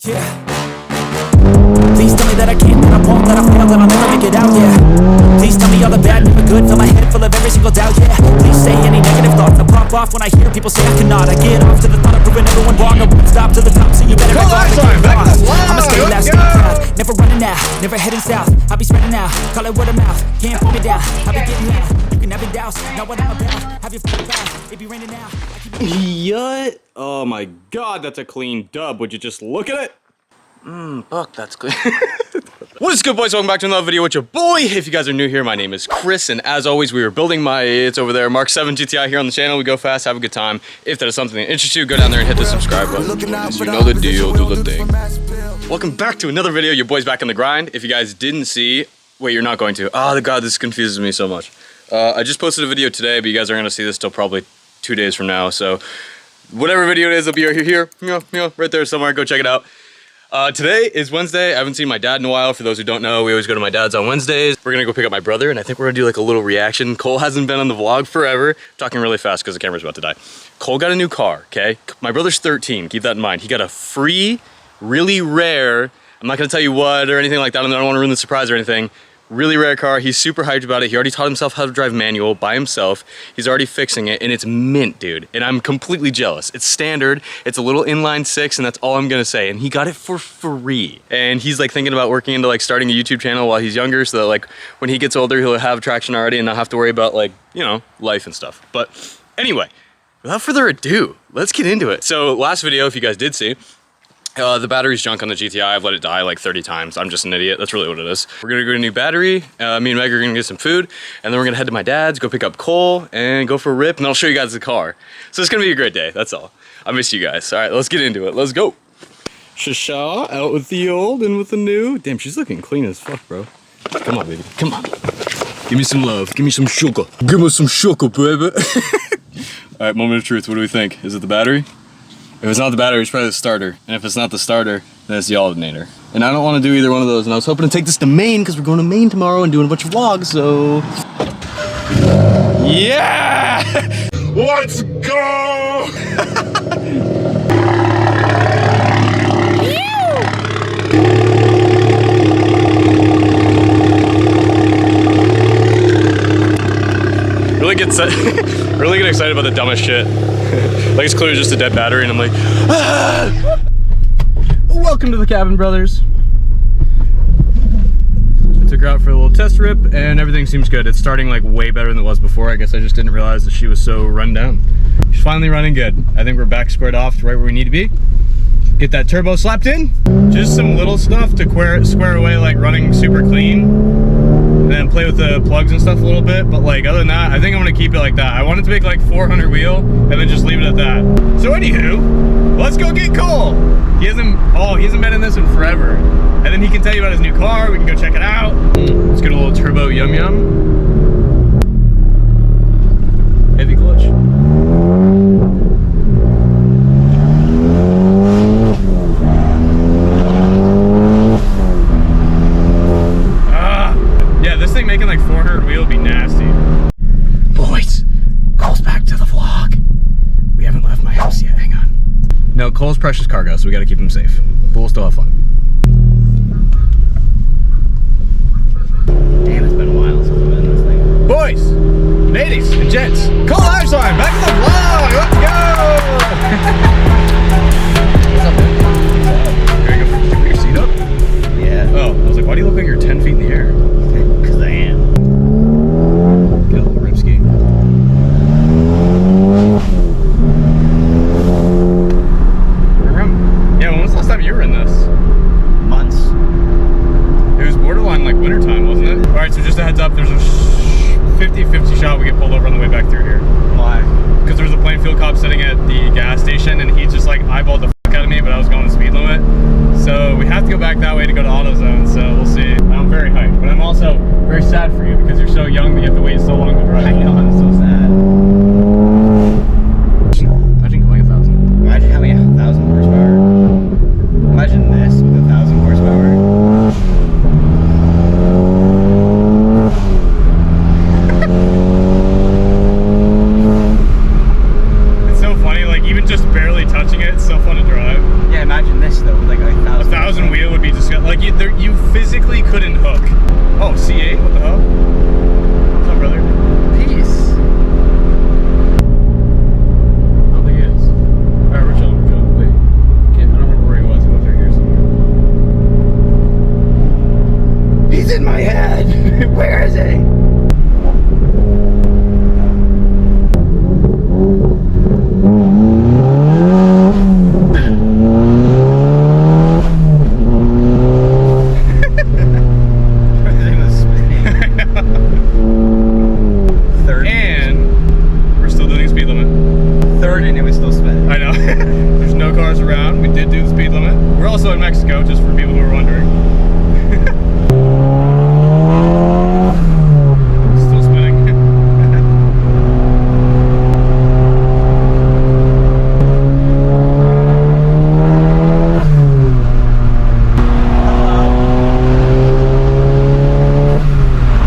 Yeah. Please tell me that I can't, that I won't, that I fail, that I'll never make it out, yeah. Please tell me all the bad, never good, fill my head full of every single doubt, yeah. Please say any negative thoughts, I pop off when I hear people say I cannot. I get off to the thought of proving everyone wrong, I won't stop to the top, so you better not go and get lost. I'ma stay last, stay proud, never running out, never heading south. I'll be spreading out, call it word of mouth, can't put me down, I'll be getting loud. You can have it douse, not what I'm about, have your feet down, it be raining now. Yut. Oh my god, that's a clean dub. Would you just look at it? Fuck, that's clean. What is good, boys? Welcome back to another video with your boy. If you guys are new here, my name is Chris, and as always, we are building my, it's over there, Mark 7 GTI here on the channel. We go fast, have a good time. If that is something that interests you, go down there and hit the subscribe button. Boys. You know the deal, do the thing. Welcome back to another video. Your boy's back on the grind. If you guys didn't see, wait, you're not going to. Oh, god, this confuses me so much. I just posted a video today, but you guys aren't going to see this till probably 2 days from now. So whatever video it is, it'll be here, right there somewhere. Go check it out. Today is Wednesday. I haven't seen my dad in a while. For those who don't know, we always go to my dad's on Wednesdays. We're gonna go pick up my brother, and I think we're gonna do like a little reaction. Cole hasn't been on the vlog forever. I'm talking really fast because the camera's about to die. Cole got a new car, okay? My brother's 13, keep that in mind. He got a free, really rare, I'm not gonna tell you what or anything like that. I don't wanna ruin the surprise or anything. Really rare car. He's super hyped about it. He already taught himself how to drive manual by himself. He's already fixing it, and it's mint, dude. And I'm completely jealous. It's standard. It's a little inline six, and that's all I'm gonna say. And he got it for free. And he's like thinking about working into like starting a YouTube channel while he's younger, so that like when he gets older, he'll have traction already and not have to worry about like, you know, life and stuff. But anyway, without further ado, let's get into it. So last video, if you guys did see, the battery's junk on the GTI. I've let it die like 30 times. I'm just an idiot. That's really what it is. We're gonna go get a new battery. Me and Meg are gonna get some food, and then we're gonna head to my dad's, go pick up Cole, and go for a rip, and I'll show you guys the car. So it's gonna be a great day, that's all. I miss you guys. All right, let's get into it. Let's go. Shasha, out with the old and with the new. Damn, she's looking clean as fuck, bro. Come on, baby, come on. Give me some love, give me some sugar. Give me some sugar, baby. All right, moment of truth, what do we think? Is it the battery? If it's not the battery, it's probably the starter. And if it's not the starter, then it's the alternator. And I don't want to do either one of those. And I was hoping to take this to Maine because we're going to Maine tomorrow and doing a bunch of vlogs, so... Yeah! Let's go! Really get excited about the dumbest shit. Like it's clearly just a dead battery and I'm like, ah! Welcome to the cabin, brothers. I took her out for a little test rip and everything seems good. It's starting like way better than it was before. I guess I just didn't realize that she was so run down. She's finally running good. I think we're back squared off to right where we need to be. Get that turbo slapped in. Just some little stuff to square away, like running super clean. And then play with the plugs and stuff a little bit, but like other than that, I think I'm gonna keep it like that. I wanted to make like 400 wheel and then just leave it at that. So anywho, let's go get Cole. He hasn't been in this in forever. And then he can tell you about his new car, we can go check it out. Let's get a little turbo yum yum. Heavy clutch. Making like 400 wheel would be nasty. Boys, Cole's back to the vlog. We haven't left my house yet, hang on. No, Cole's precious cargo, so we gotta keep him safe. But we'll still have fun. Damn, it's been a while since I've been in this thing. Boys, ladies, and gents, Cole Livesign, back to the vlog, let's go! What's up, man? Here you go, put your seat up? Yeah. Oh, I was like, why do you look like you're 10 feet in the air? Because I am. Get a little rip ski. Yeah, when was the last time you were in this? Months. It was borderline like wintertime, wasn't it? Alright, so just a heads up, there's a 50-50 shot we get pulled over on the way back through here. Why? Because there was a plain field cop sitting at the gas station and he just like eyeballed the fuck out of me, but I was going the speed limit. So we have to go back that way to go to AutoZone, so we'll see. I'm very hyped, but I'm also very sad for you because you're so young that you have to wait so long to drive. I know, I'm so sad. Imagine going 1,000. Imagine having 1,000 horsepower. Imagine this with 1,000 horsepower. It's so funny, like even just barely touching it, it's so fun to drive. Yeah, imagine this though, with like 1,000 you physically couldn't hook. Oh, C8? What the hell? What's up, brother? Peace. I don't think it is. Alright, we're chilling, we're chilling. Wait. I don't remember where he was. He was right here somewhere. He's in my head. Where is he? Mexico, just for people who are wondering. Still spinning.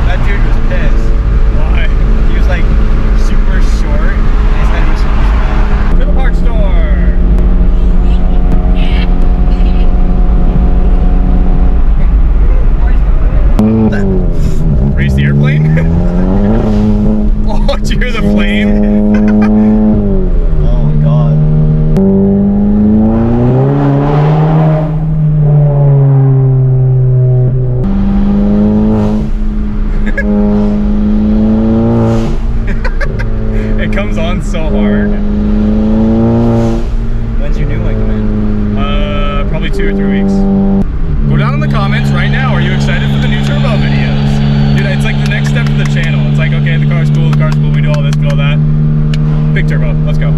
That dude was pissed. Why? He was like super short and his head was super small. To the parts store. Race the airplane? Oh, did you hear the plane? Oh my god. It comes on so hard. When's your new one come in? Probably 2 or 3 weeks. Go down in the comments right now. Are you excited for the new Turbo videos? Dude, it's like the next step of the channel. It's like, okay, the car's cool, we do all this, we do all that. Big turbo, let's go.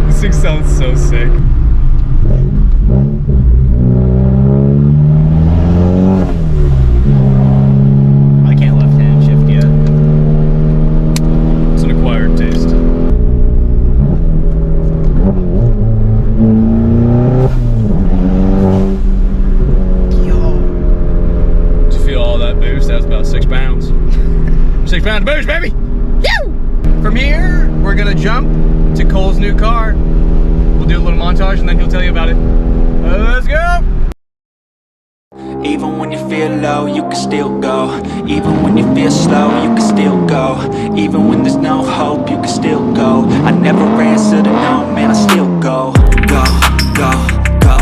This thing sounds so sick. I can't left-hand shift yet. It's an acquired taste. That was about 6 pounds. 6 pounds boost, baby! Yoo! From here, we're gonna jump to Cole's new car. We'll do a little montage and then he'll tell you about it. Let's go! Even when you feel low, you can still go. Even when you feel slow, you can still go. Even when there's no hope, you can still go. I never answer to no, man, I still go. Go, go, go,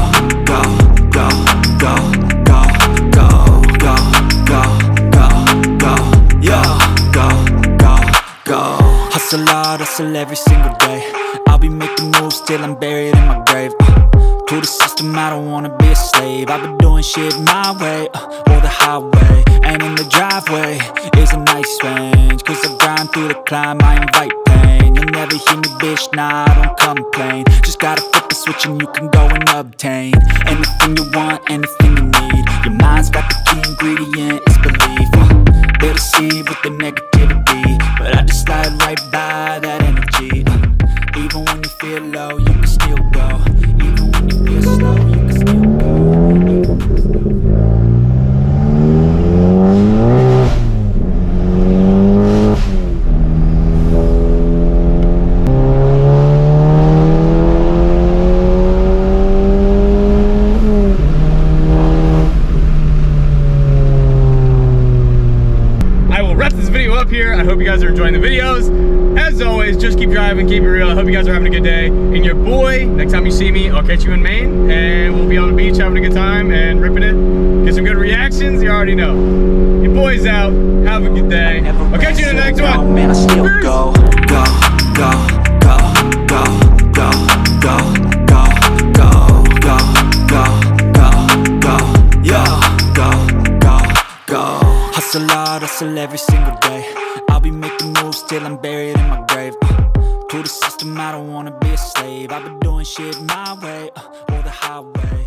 go, go, go, go, go, go, go. Go. Hustle hard, hustle every single day. I'll be making moves till I'm buried in my grave. To the system, I don't wanna be a slave. I've been doing shit my way, or the highway. And in the driveway is a nice range. Cause I grind through the climb, I invite pain. You'll never hear me, bitch, nah, I don't complain. Just gotta flip the switch and you can go and obtain anything you want, anything you need. Your mind's got the key ingredient, it's belief. They'll deceive with the negativity, but I just slide right by that energy. Even when you feel low, you can still go. Even when you feel slow, you can still go. Up here. I hope you guys are enjoying the videos. As always, just keep driving, keep it real. I hope you guys are having a good day. And your boy, next time you see me, I'll catch you in Maine and we'll be on the beach having a good time and ripping it. Get some good reactions, you already know. Your boy's out. Have a good day. I'll catch you in the next one. Man, I still go, go, go, go, go, go, go, go, go, go, go, go, go, go, go, go. Hustle hard, hustle every single day. I'll be making moves till I'm buried in my grave. To the system, I don't wanna be a slave. I've been doing shit my way, or the highway.